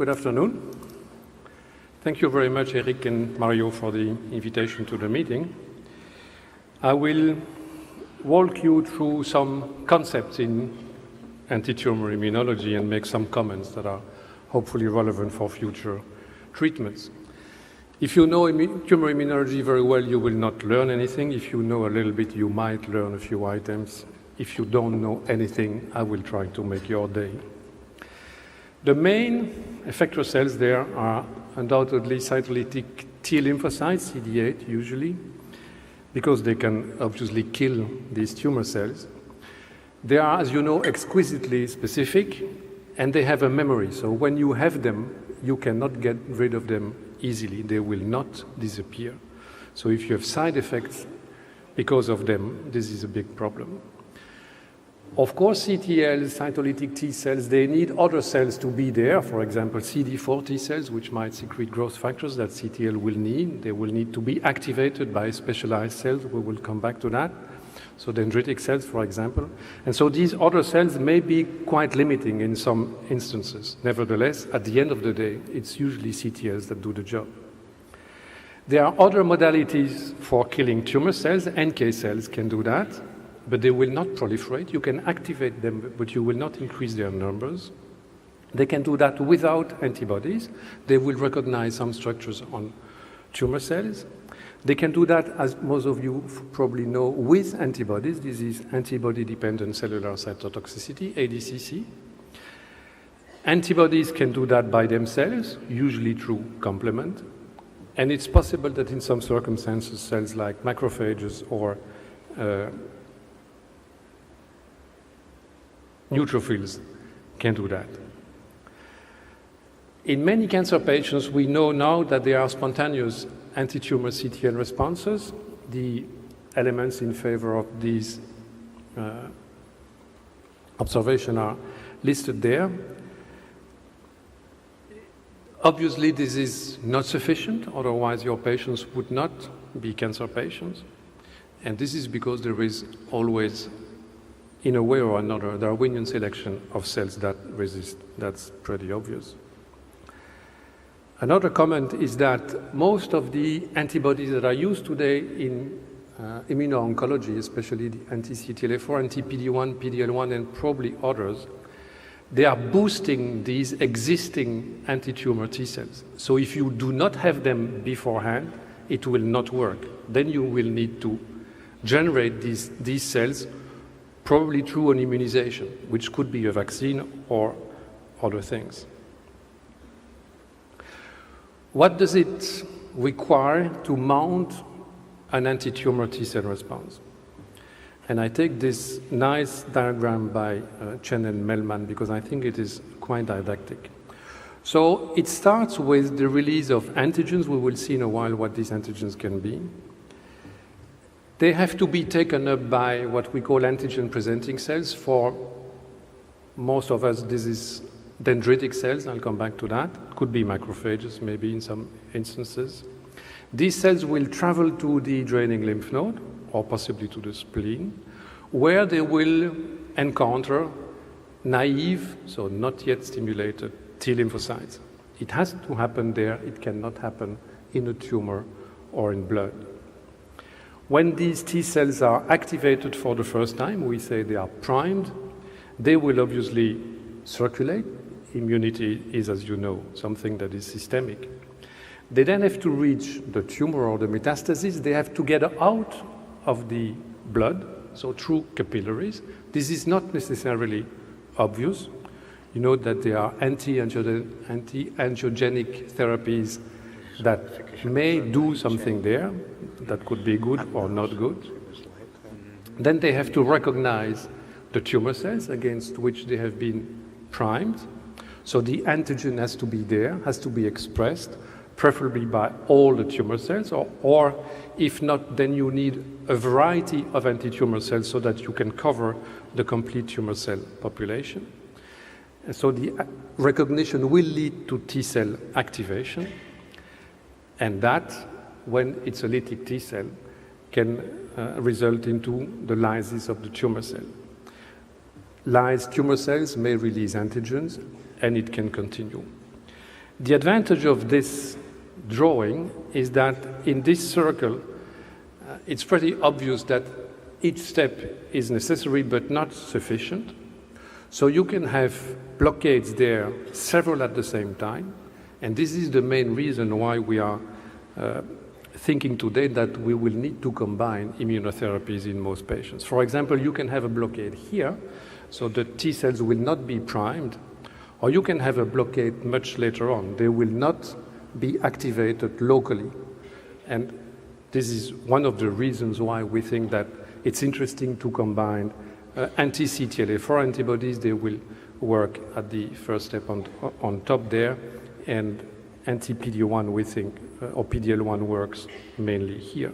Good afternoon. Thank you very much, Eric and Mario, for the invitation to the meeting. I will walk you through some concepts in anti-tumor immunology and make some comments that are hopefully relevant for future treatments. If you know tumor immunology very well, you will not learn anything. If you know a little bit, you might learn a few items. If you don't know anything, I will try to make your day. The main effector cells there are undoubtedly cytolytic T lymphocytes, CD8 usually, because they can obviously kill these tumor cells. They are, as you know, exquisitely specific, and they have a memory. So when you have them, you cannot get rid of them easily. They will not disappear. So if you have side effects because of them, this is a big problem. Of course, CTL, cytolytic T cells, they need other cells to be there. For example, CD4 T cells, which might secrete growth factors that CTL will need. They will need to be activated by specialized cells. We will come back to that. So dendritic cells, for example. And so these other cells may be quite limiting in some instances. Nevertheless, at the end of the day, it's usually CTLs that do the job. There are other modalities for killing tumor cells. NK cells can do that, but they will not proliferate. You can activate them, but you will not increase their numbers. They can do that without antibodies. They will recognize some structures on tumor cells. They can do that, as most of you probably know, with antibodies. This is antibody-dependent cellular cytotoxicity, ADCC. Antibodies can do that by themselves, usually through complement. And it's possible that in some circumstances, cells like macrophages or neutrophils can do that. In many cancer patients, we know now that there are spontaneous anti-tumor CTL responses. The elements in favor of these observations are listed there. Obviously, this is not sufficient, otherwise your patients would not be cancer patients. And this is because there is always, in a way or another, Darwinian selection of cells that resist. That's pretty obvious. Another comment is that most of the antibodies that are used today in immuno-oncology, especially the anti-CTLA4, anti-PD-1, PD-L1, and probably others, they are boosting these existing anti-tumor T cells. So if you do not have them beforehand, it will not work. Then you will need to generate these cells probably through an immunization, which could be a vaccine or other things. What does it require to mount an anti-tumor T cell response? And I take this nice diagram by Chen and Mellman because I think it is quite didactic. So it starts with the release of antigens. We will see in a while what these antigens can be. They have to be taken up by what we call antigen-presenting cells. For most of us, this is dendritic cells. I'll come back to that. It could be macrophages, maybe in some instances. These cells will travel to the draining lymph node, or possibly to the spleen, where they will encounter naive, so not yet stimulated, T lymphocytes. It has to happen there. It cannot happen in a tumor or in blood. When these T cells are activated for the first time, we say they are primed, they will obviously circulate. Immunity is, as you know, something that is systemic. They then have to reach the tumor or the metastasis. They have to get out of the blood, so through capillaries. This is not necessarily obvious. You know that there are anti-angiogenic therapies that may do something there that could be good or not good. Then they have to recognize the tumor cells against which they have been primed. So the antigen has to be there, has to be expressed, preferably by all the tumor cells, or if not, then you need a variety of anti-tumor cells so that you can cover the complete tumor cell population. And so the recognition will lead to T cell activation, and that, when it's a lytic T cell, can result into the lysis of the tumor cell. Lysed tumor cells may release antigens, and it can continue. The advantage of this drawing is that in this circle, it's pretty obvious that each step is necessary but not sufficient. So you can have blockades there, several at the same time, and this is the main reason why we are thinking today that we will need to combine immunotherapies in most patients. For example, you can have a blockade here, so the T cells will not be primed, or you can have a blockade much later on. They will not be activated locally. And this is one of the reasons why we think that it's interesting to combine anti-CTLA-4 antibodies. They will work at the first step on top there, and anti-PD-1 we think, or PD-L1 works mainly here.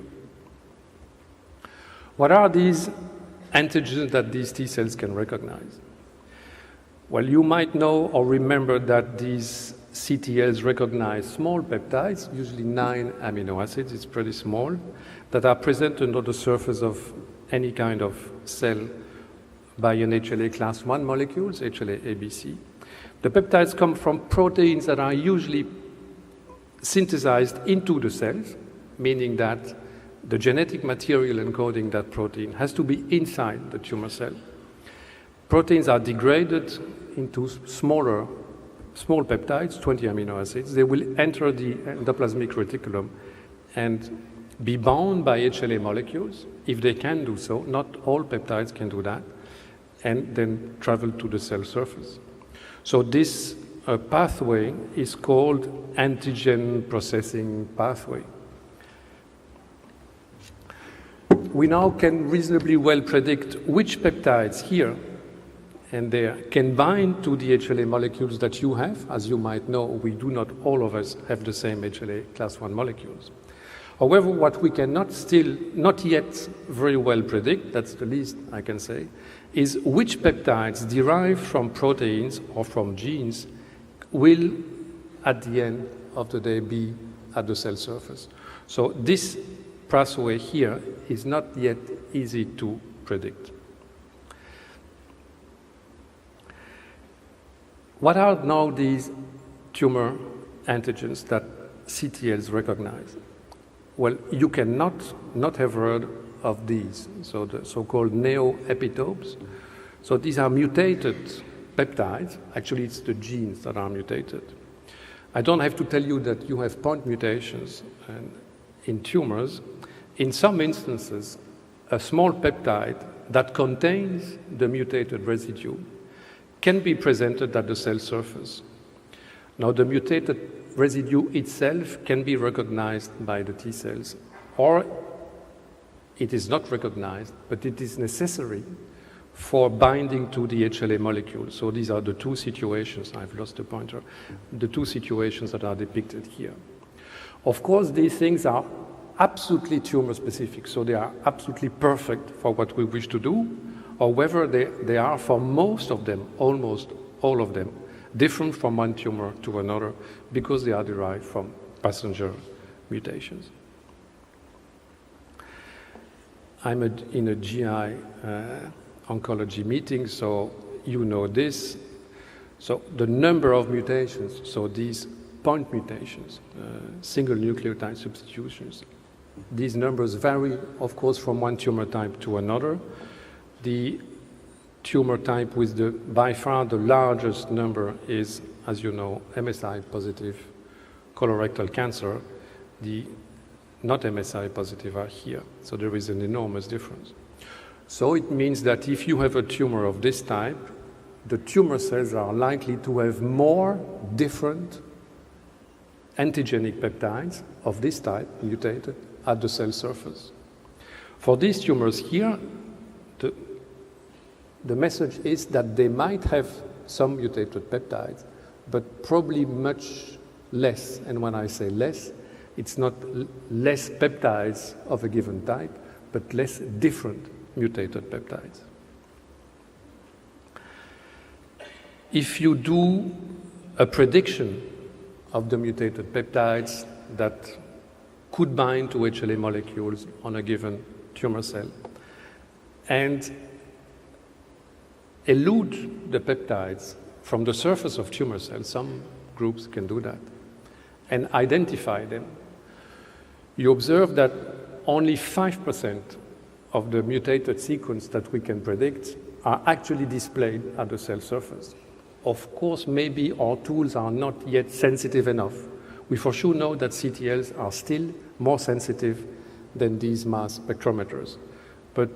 What are these antigens that these T cells can recognize? Well, you might know or remember that these CTLs recognize small peptides, usually 9 amino acids, it's pretty small, that are present under the surface of any kind of cell by an HLA class 1 molecules, HLA ABC. The peptides come from proteins that are usually synthesized into the cells, meaning that the genetic material encoding that protein has to be inside the tumor cell. Proteins are degraded into small peptides, 20 amino acids. They will enter the endoplasmic reticulum and be bound by HLA molecules, if they can do so. Not all peptides can do that, and then travel to the cell surface. So this pathway is called antigen processing pathway. We now can reasonably well predict which peptides here and there can bind to the HLA molecules that you have. As you might know, we do not all of us have the same HLA class 1 molecules. However, what we cannot not yet very well predict, that's the least I can say, is which peptides derived from proteins or from genes will, at the end of the day, be at the cell surface. So this pathway here is not yet easy to predict. What are now these tumor antigens that CTLs recognize? Well, you cannot not have heard of these, so the so-called neoepitopes. So these are mutated peptides. Actually, it's the genes that are mutated. I don't have to tell you that you have point mutations in tumors. In some instances, a small peptide that contains the mutated residue can be presented at the cell surface. Now, the mutated residue itself can be recognized by the T cells, or it is not recognized, but it is necessary for binding to the HLA molecule. So these are the two situations, I've lost the pointer, the two situations that are depicted here. Of course, these things are absolutely tumor specific, so they are absolutely perfect for what we wish to do. However, they are, for most of them, almost all of them, different from one tumor to another because they are derived from passenger mutations. I'm in a GI oncology meeting, so you know this. So the number of mutations, so these point mutations, single nucleotide substitutions, these numbers vary, of course, from one tumor type to another. The tumor type with by far the largest number is, as you know, MSI positive colorectal cancer. The not MSI positive are here. So there is an enormous difference. So it means that if you have a tumor of this type, the tumor cells are likely to have more different antigenic peptides of this type, mutated, at the cell surface. For these tumors here, the message is that they might have some mutated peptides, but probably much less. And when I say less, it's not less peptides of a given type, but less different mutated peptides. If you do a prediction of the mutated peptides that could bind to HLA molecules on a given tumor cell and elude the peptides from the surface of tumor cells, some groups can do that, and identify them, you observe that only 5% of the mutated sequence that we can predict are actually displayed at the cell surface. Of course, maybe our tools are not yet sensitive enough. We for sure know that CTLs are still more sensitive than these mass spectrometers, but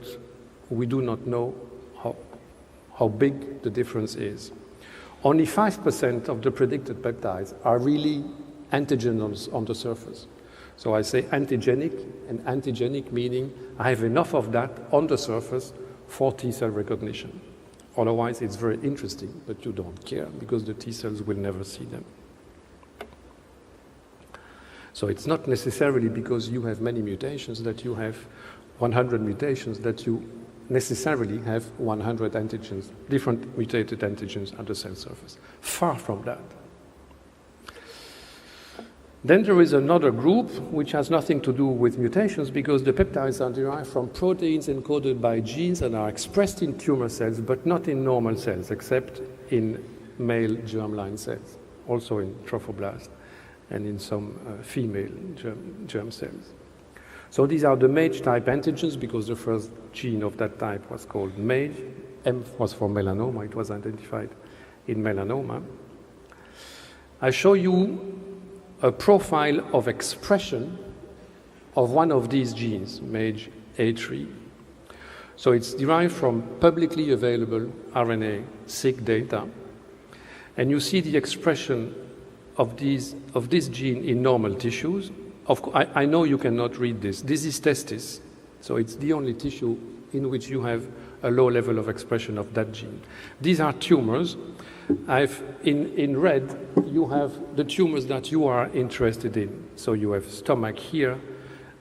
we do not know how big the difference is. Only 5% of the predicted peptides are really antigens on the surface. So I say antigenic, and antigenic meaning I have enough of that on the surface for T-cell recognition. Otherwise, it's very interesting, but you don't care because the T-cells will never see them. So it's not necessarily because you have many mutations that you have 100 mutations that you necessarily have 100 antigens, different mutated antigens at the cell surface. Far from that. Then there is another group which has nothing to do with mutations because the peptides are derived from proteins encoded by genes that are expressed in tumor cells but not in normal cells except in male germline cells, also in trophoblast and in some female germ cells. So these are the MAGE type antigens because the first gene of that type was called MAGE. M was for melanoma, it was identified in melanoma. I show you a profile of expression of one of these genes, MAGE-A3. So it's derived from publicly available RNA-seq data. And you see the expression of this gene in normal tissues. I know you cannot read this. This is testis. So it's the only tissue in which you have a low level of expression of that gene. These are tumors. In red, you have the tumors that you are interested in. So you have stomach here,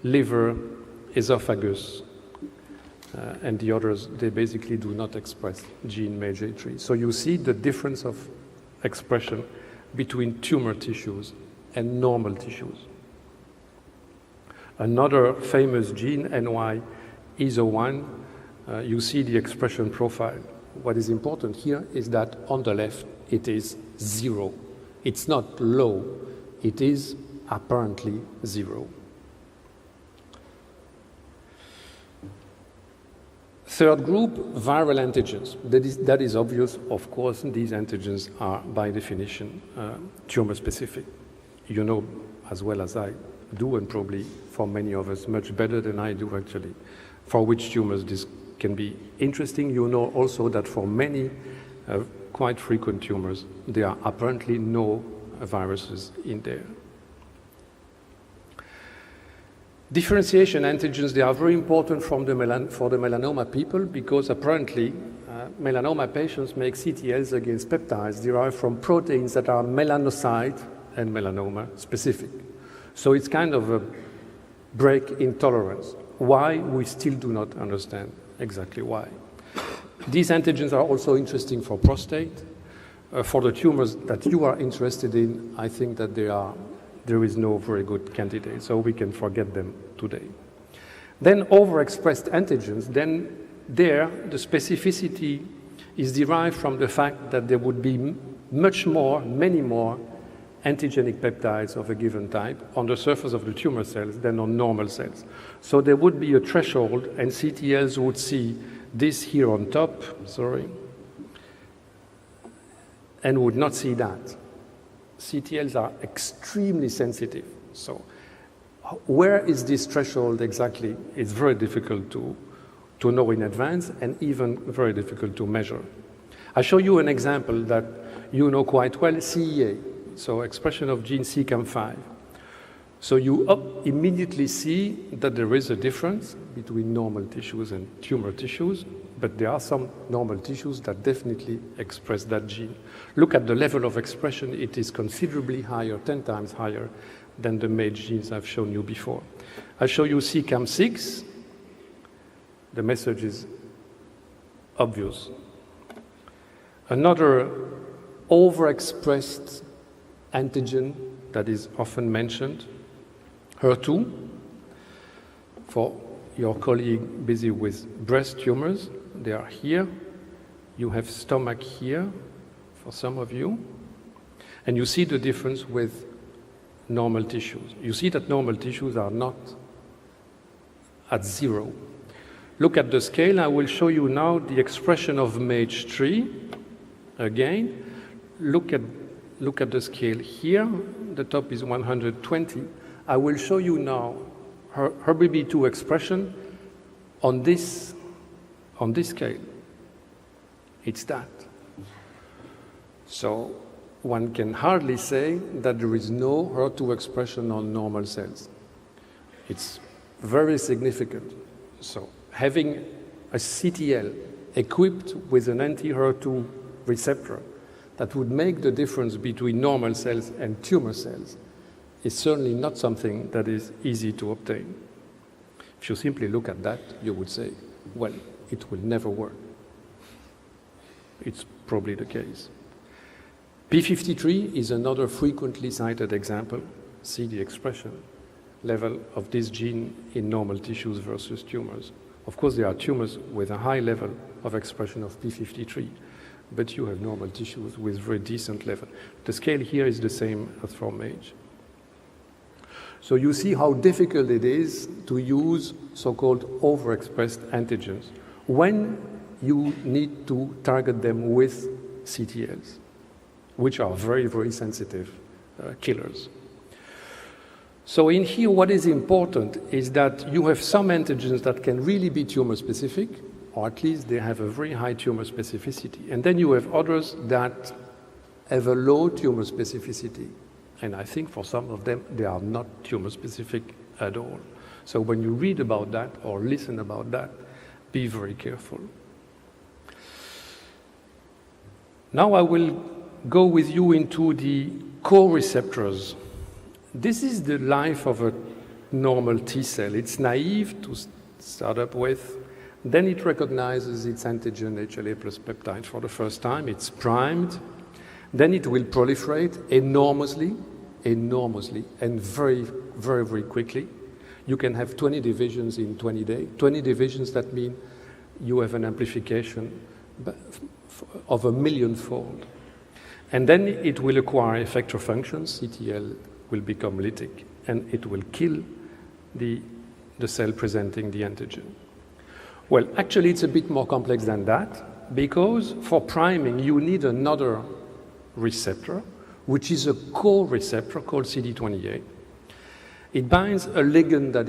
liver, esophagus, and the others, they basically do not express gene MAGE-A3. So you see the difference of expression between tumor tissues and normal tissues. Another famous gene, NY-ESO1, you see the expression profile. What is important here is that on the left, it is 0. It's not low, it is apparently 0. Third group, viral antigens. That is obvious, of course, these antigens are by definition tumor specific. You know as well as I do, and probably for many of us much better than I do actually, for which tumors this can be interesting. You know also that for many quite frequent tumors, there are apparently no viruses in there. Differentiation antigens, they are very important for the melanoma people because apparently melanoma patients make CTLs against peptides derived from proteins that are melanocyte and melanoma specific. So it's kind of a break in tolerance. Why? We still do not understand exactly why. These antigens are also interesting for prostate. For the tumors that you are interested in, I think that there is no very good candidate, so we can forget them today. Then overexpressed antigens, then there the specificity is derived from the fact that there would be many more antigenic peptides of a given type on the surface of the tumor cells than on normal cells. So there would be a threshold, and CTLs would see this here on top, and would not see that. CTLs are extremely sensitive. So where is this threshold exactly? It's very difficult to know in advance and even very difficult to measure. I show you an example that you know quite well, CEA, so expression of gene CEACAM5. So you immediately see that there is a difference between normal tissues and tumor tissues, but there are some normal tissues that definitely express that gene. Look at the level of expression, it is considerably higher, 10 times higher than the MAGE genes I've shown you before. I show you CEACAM6, the message is obvious. Another overexpressed antigen that is often mentioned, HER2, for your colleague busy with breast tumors, they are here. You have stomach here for some of you. And you see the difference with normal tissues. You see that normal tissues are not at 0. Look at the scale. I will show you now the expression of MAGE3. Again, look at the scale here. The top is 120. I will show you now her BB2 expression on this scale. It's that. So one can hardly say that there is no HER2 expression on normal cells. It's very significant. So having a CTL equipped with an anti-HER2 receptor that would make the difference between normal cells and tumor cells is certainly not something that is easy to obtain. If you simply look at that, you would say, well, it will never work. It's probably the case. P53 is another frequently cited example. See the expression level of this gene in normal tissues versus tumors. Of course, there are tumors with a high level of expression of P53, but you have normal tissues with very decent level. The scale here is the same as for MAGE. So you see how difficult it is to use so-called overexpressed antigens when you need to target them with CTLs, which are very, very sensitive killers. So in here, what is important is that you have some antigens that can really be tumor-specific, or at least they have a very high tumor specificity. And then you have others that have a low tumor specificity. And I think for some of them, they are not tumor-specific at all. So when you read about that or listen about that, be very careful. Now I will go with you into the coreceptors. This is the life of a normal T cell. It's naive to start up with. Then it recognizes its antigen HLA plus peptide for the first time. It's primed. Then it will proliferate enormously, and very, very, very quickly. You can have 20 divisions in 20 days. 20 divisions, that mean you have an amplification of 1,000,000-fold. And then it will acquire effector functions. CTL will become lytic, and it will kill the cell presenting the antigen. Well, actually, it's a bit more complex than that, because for priming, you need another receptor, which is a co-receptor called CD28. It binds a ligand that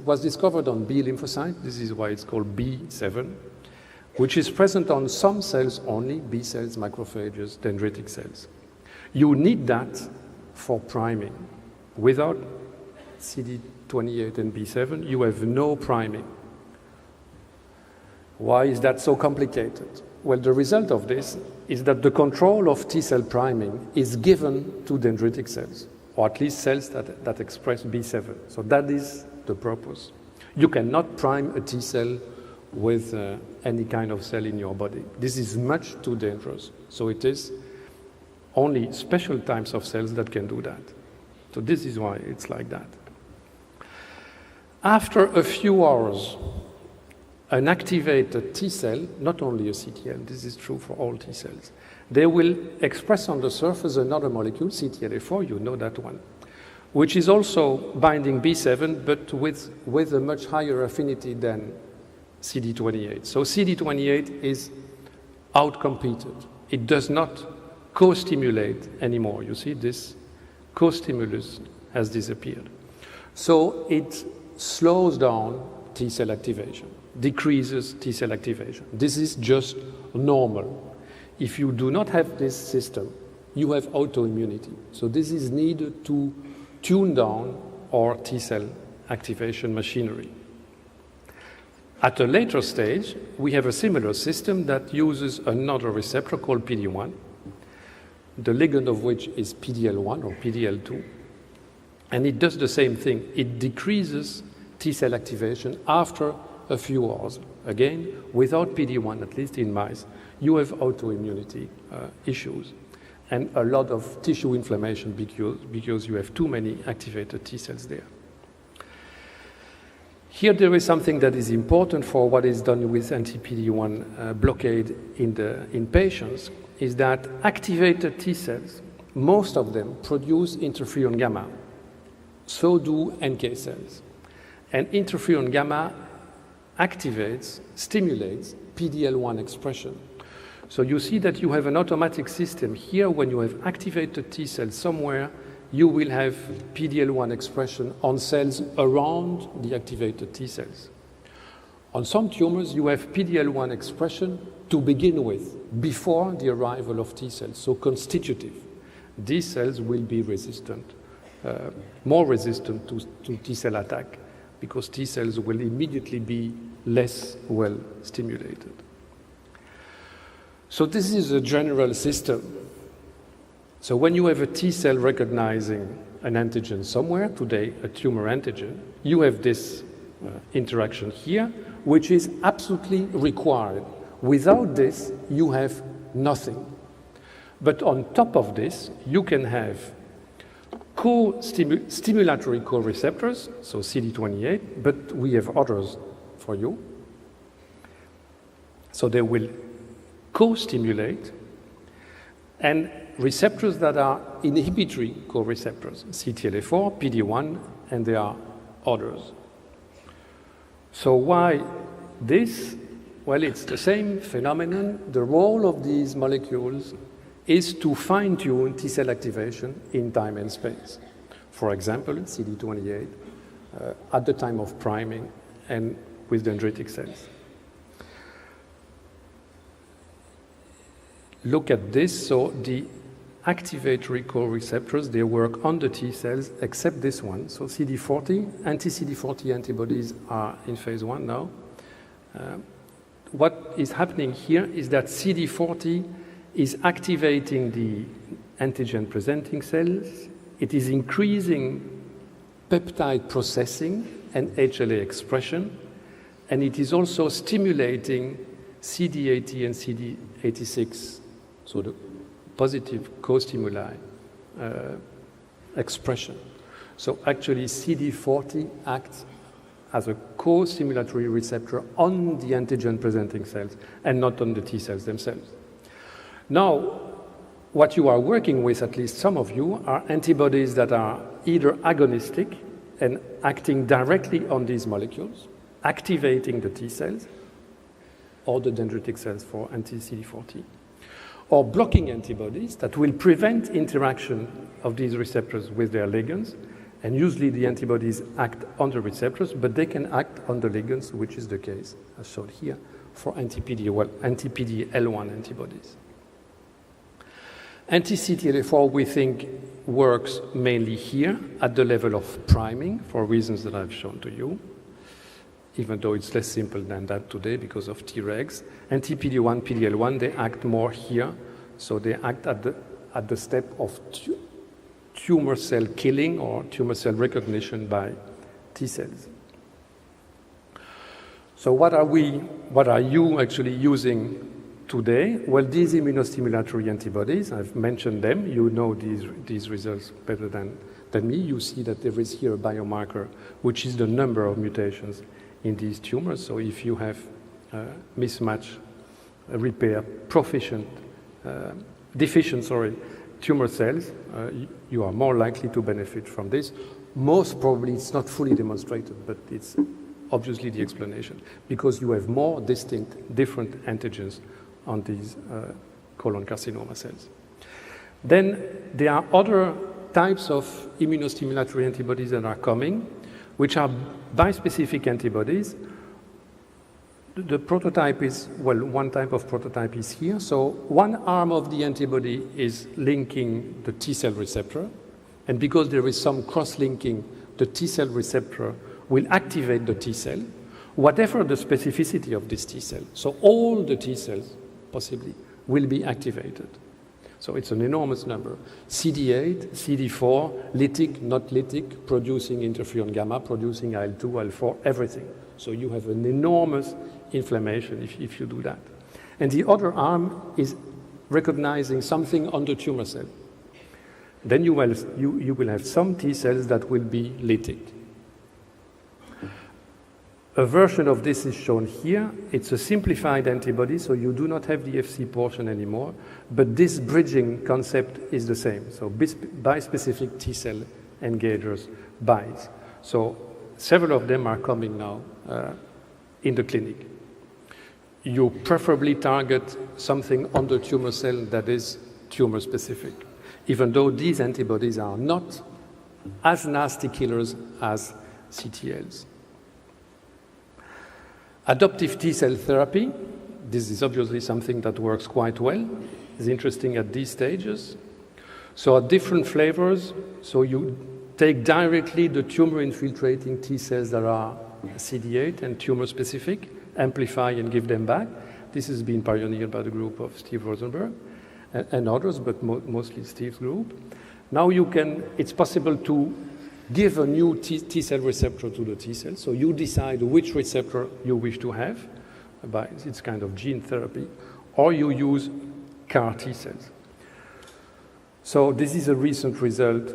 was discovered on B lymphocyte. This is why it's called B7, which is present on some cells only, B cells, macrophages, dendritic cells. You need that for priming. Without CD28 and B7, you have no priming. Why is that so complicated? Well, the result of this is that the control of T-cell priming is given to dendritic cells, or at least cells that express B7. So that is the purpose. You cannot prime a T-cell with any kind of cell in your body. This is much too dangerous. So it is only special types of cells that can do that. So this is why it's like that. After a few hours, an activated T cell, not only a CTL, this is true for all T cells, they will express on the surface another molecule, CTLA4, you know that one, which is also binding B7, but with a much higher affinity than CD28. So CD28 is outcompeted. It does not co-stimulate anymore. You see, this co-stimulus has disappeared. So it slows down T cell activation, decreases T cell activation. This is just normal. If you do not have this system, you have autoimmunity. So this is needed to tune down our T cell activation machinery. At a later stage, we have a similar system that uses another receptor called PD-1, the ligand of which is PDL1 or PDL2, and it does the same thing. It decreases T cell activation after a few hours. Again, without PD-1, at least in mice, you have autoimmunity issues and a lot of tissue inflammation because you have too many activated T cells there. Here there is something that is important for what is done with anti-PD-1 blockade in patients, is that activated T cells, most of them produce interferon gamma. so do NK cells. And interferon gamma activates, stimulates PD-L1 expression. So you see that you have an automatic system here. When you have activated T cells somewhere, you will have PD-L1 expression on cells around the activated T cells. On some tumors, you have PD-L1 expression to begin with, before the arrival of T cells, so constitutive. These cells will be resistant, more resistant to T cell attack, because T cells will immediately be less well stimulated. So this is a general system. So when you have a T cell recognizing an antigen somewhere, today a tumor antigen, you have this interaction here, which is absolutely required. Without this, you have nothing. But on top of this, you can have stimulatory coreceptors, so CD28, but we have others for you. So they will co-stimulate, and receptors that are inhibitory coreceptors, CTLA4, PD-1, and there are others. So why this? Well, it's the same phenomenon. The role of these molecules is to fine-tune T cell activation in time and space. For example, CD28 at the time of priming and with dendritic cells. Look at this. So the activatory coreceptors, they work on the T cells, except this one. So CD40, anti-CD40 antibodies are in phase 1 now. What is happening here is that CD40 is activating the antigen-presenting cells. It is increasing peptide processing and HLA expression, and it is also stimulating CD80 and CD86, so the positive co-stimuli expression. So actually CD40 acts as a co-stimulatory receptor on the antigen-presenting cells and not on the T cells themselves. Now, what you are working with, at least some of you, are antibodies that are either agonistic and acting directly on these molecules, activating the T cells or the dendritic cells for anti-CD40, or blocking antibodies that will prevent interaction of these receptors with their ligands. And usually the antibodies act on the receptors, but they can act on the ligands, which is the case, as shown here, for anti-PD-L1 antibodies. Anti-CTLA4, we think, works mainly here at the level of priming, for reasons that I've shown to you, even though it's less simple than that today because of Tregs. Anti-PD-1, PD-L1, they act more here, so they act at the step of tumor cell killing or tumor cell recognition by T cells. So what are you actually using today? Well, these immunostimulatory antibodies, I've mentioned them. You know these results better than me. You see that there is here a biomarker, which is the number of mutations in these tumors. So if you have mismatch repair deficient tumor cells, you are more likely to benefit from this. Most probably it's not fully demonstrated, but it's obviously the explanation, because you have more distinct, different antigens on these colon carcinoma cells. Then there are other types of immunostimulatory antibodies that are coming, which are bispecific antibodies. The prototype is, well, one type of prototype is here. So one arm of the antibody is linking the T cell receptor, and because there is some cross-linking, the T cell receptor will activate the T cell, whatever the specificity of this T cell. So all the T cells, possibly, will be activated. So it's an enormous number. CD8, CD4, lytic, not lytic, producing interferon gamma, producing IL-2, IL-4, everything. So you have an enormous inflammation if you do that. And the other arm is recognizing something on the tumor cell. Then you will have some T cells that will be lytic. A version of this is shown here. It's a simplified antibody, so you do not have the Fc portion anymore, but this bridging concept is the same. So bispecific T cell engagers binds. So several of them are coming now in the clinic. You preferably target something on the tumor cell that is tumor specific, even though these antibodies are not as nasty killers as CTLs. Adoptive T-cell therapy, this is obviously something that works quite well. It's interesting at these stages. So at different flavors, so you take directly the tumor-infiltrating T cells that are CD8 and tumor-specific, amplify and give them back. This has been pioneered by the group of Steve Rosenberg and others, but mostly Steve's group. Now it's possible to give a new T cell receptor to the T cell. So you decide which receptor you wish to have. It's kind of gene therapy, or you use CAR T cells. So this is a recent result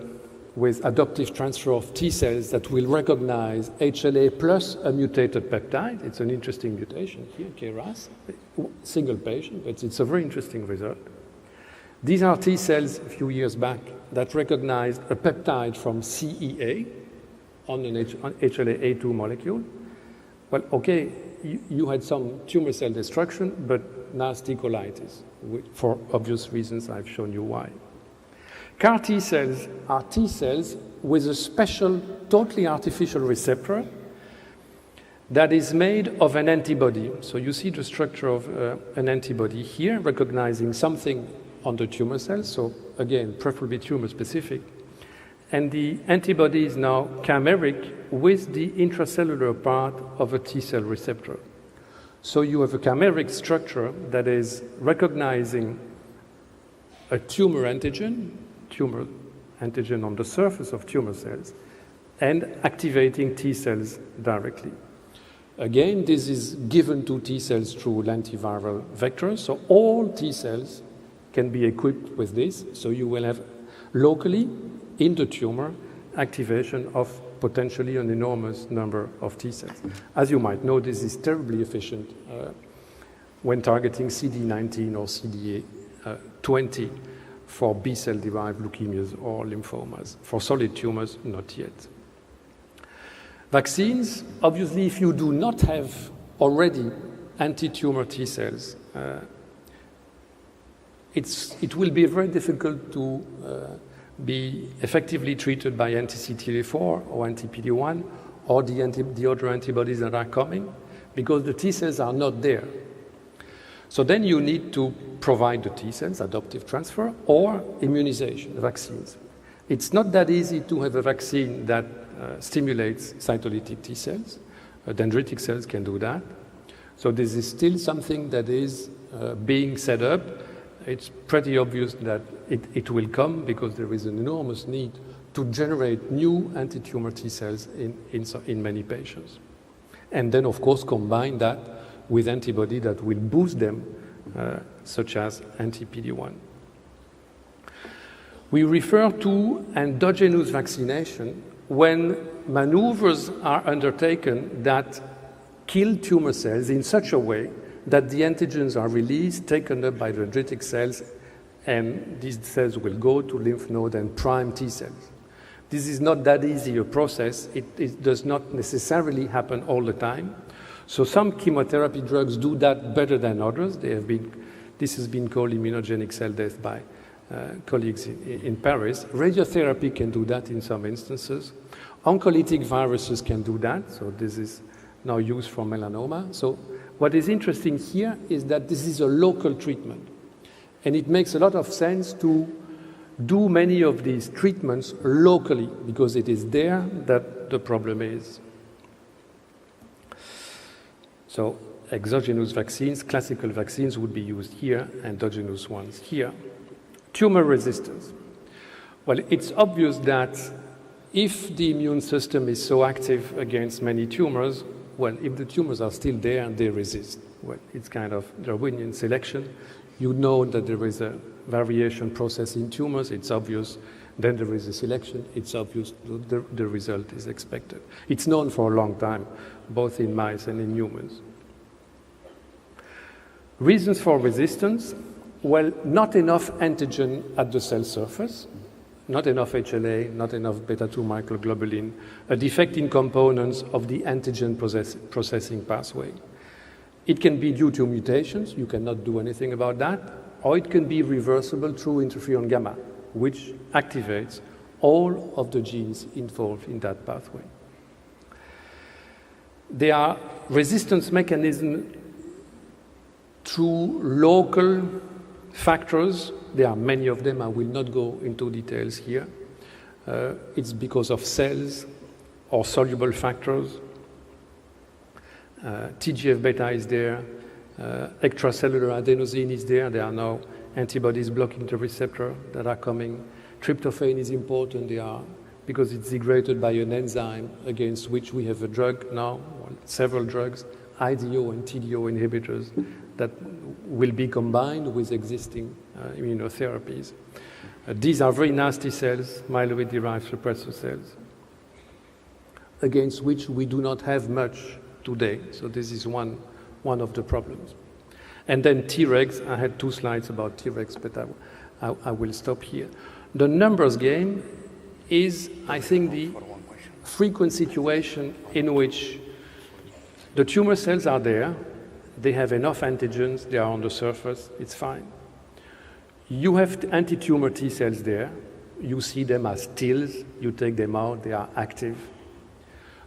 with adoptive transfer of T cells that will recognize HLA plus a mutated peptide. It's an interesting mutation here, KRAS, single patient, but it's a very interesting result. These are T cells a few years back that recognized a peptide from CEA on an HLA-A2 molecule. Well, okay, you had some tumor cell destruction, but nasty colitis. For obvious reasons, I've shown you why. CAR T cells are T cells with a special, totally artificial receptor that is made of an antibody. So you see the structure of an antibody here, recognizing something on the tumor cells, so again, preferably tumor-specific. And the antibody is now chimeric with the intracellular part of a T-cell receptor. So you have a chimeric structure that is recognizing a tumor antigen on the surface of tumor cells, and activating T cells directly. Again, this is given to T cells through lentiviral vectors, so all T cells can be equipped with this, so you will have locally in the tumor activation of potentially an enormous number of T cells. As you might know, this is terribly efficient when targeting CD19 or CD20 for B-cell derived leukemias or lymphomas. For solid tumors, not yet. Vaccines, obviously, if you do not have already anti-tumor T cells, it will be very difficult to be effectively treated by anti-CTLA-4 or anti-PD-1 or the other antibodies that are coming, because the T cells are not there. So then you need to provide the T cells, adoptive transfer, or immunization, vaccines. It's not that easy to have a vaccine that stimulates cytolytic T cells. Dendritic cells can do that. So this is still something that is being set up. It's pretty obvious that it will come because there is an enormous need to generate new anti-tumor T cells in many patients. And then, of course, combine that with antibody that will boost them, such as anti-PD-1. We refer to endogenous vaccination when maneuvers are undertaken that kill tumor cells in such a way that the antigens are released, taken up by the dendritic cells, and these cells will go to lymph node and prime T cells. This is not that easy a process. It does not necessarily happen all the time. So some chemotherapy drugs do that better than others. This has been called immunogenic cell death by colleagues in Paris. Radiotherapy can do that in some instances. Oncolytic viruses can do that. So this is now used for melanoma. So what is interesting here is that this is a local treatment. And it makes a lot of sense to do many of these treatments locally because it is there that the problem is. So exogenous vaccines, classical vaccines would be used here, endogenous ones here. Tumor resistance. Well, it's obvious that if the immune system is so active against many tumors, well, if the tumors are still there, they resist. Well, it's kind of Darwinian selection. You know that there is a variation process in tumors, it's obvious. Then there is a selection, it's obvious the result is expected. It's known for a long time, both in mice and in humans. Reasons for resistance? Well, not enough antigen at the cell surface. not enough HLA, not enough beta-2 microglobulin, a defect in components of the antigen processing pathway. It can be due to mutations, you cannot do anything about that, or it can be reversible through interferon gamma, which activates all of the genes involved in that pathway. There are resistance mechanisms through local factors. There are many of them. I will not go into details here. It's because of cells or soluble factors. TGF-beta is there. Extracellular adenosine is there. There are now antibodies blocking the receptor that are coming. Tryptophan is important. They are because it's degraded by an enzyme against which we have a drug now, or several drugs, IDO and TDO inhibitors that will be combined with existing immunotherapies. These are very nasty cells, myeloid-derived suppressor cells, against which we do not have much today. So this is one of the problems. And then Tregs, I had 2 slides about Tregs, but I will stop here. The numbers game is, I think, the frequent situation in which the tumor cells are there, they have enough antigens, they are on the surface, it's fine. You have anti-tumor T cells there, you see them as TILs, you take them out, they are active.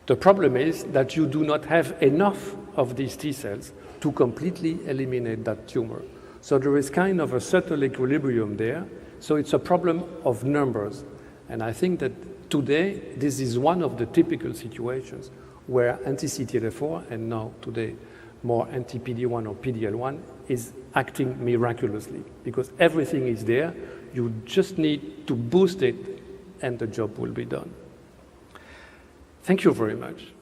The problem is that you do not have enough of these T cells to completely eliminate that tumor. So there is kind of a subtle equilibrium there, so it's a problem of numbers. And I think that today, this is one of the typical situations where anti-CTLA-4, and now today more anti-PD-1 or PD-L1, is acting miraculously, because everything is there, you just need to boost it, and the job will be done. Thank you very much.